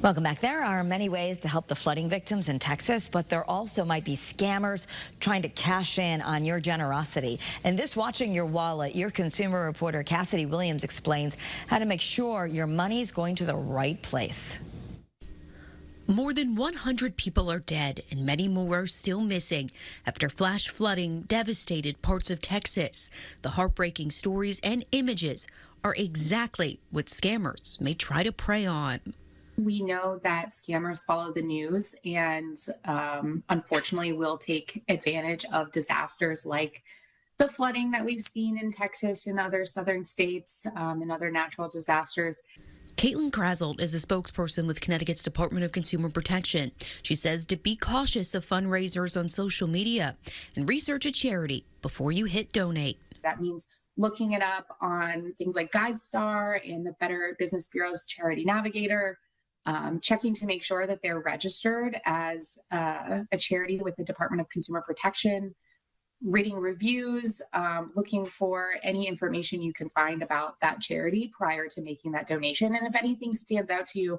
Welcome back. There are many ways to help the flooding victims in Texas, but there also might be scammers trying to cash in on your generosity. And this Watching Your Wallet, your consumer reporter Cassidy Williams explains how to make sure your money's going to the right place. More than 100 people are dead and many more are still missing after flash flooding devastated parts of Texas. The heartbreaking stories and images are exactly what scammers may try to prey on. We know that scammers follow the news and unfortunately will take advantage of disasters like the flooding that we've seen in Texas and other southern states and other natural disasters. Caitlin Kraselt is a spokesperson with Connecticut's Department of Consumer Protection. She says to be cautious of fundraisers on social media and research a charity before you hit donate. That means looking it up on things like GuideStar and the Better Business Bureau's Charity Navigator, checking to make sure that they're registered as a charity with the Department of Consumer Protection, reading reviews, looking for any information you can find about that charity prior to making that donation. And if anything stands out to you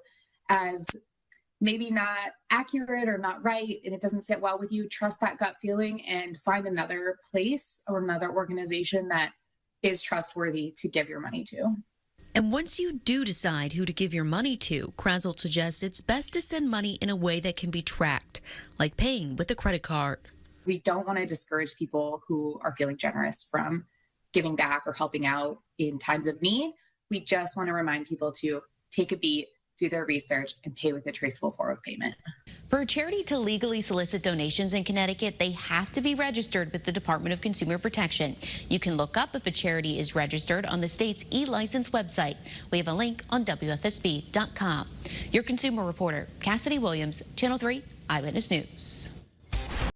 as maybe not accurate or not right, and it doesn't sit well with you, trust that gut feeling and find another place or another organization that is trustworthy to give your money to. And once you do decide who to give your money to, Kraselt suggests it's best to send money in a way that can be tracked, like paying with a credit card. We don't want to discourage people who are feeling generous from giving back or helping out in times of need. We just want to remind people to take a beat, do their research, and pay with a traceable form of payment. For a charity to legally solicit donations in Connecticut, they have to be registered with the Department of Consumer Protection. You can look up if a charity is registered on the state's e-license website. We have a link on WFSB.com. Your consumer reporter, Cassidy Williams, Channel 3 Eyewitness News.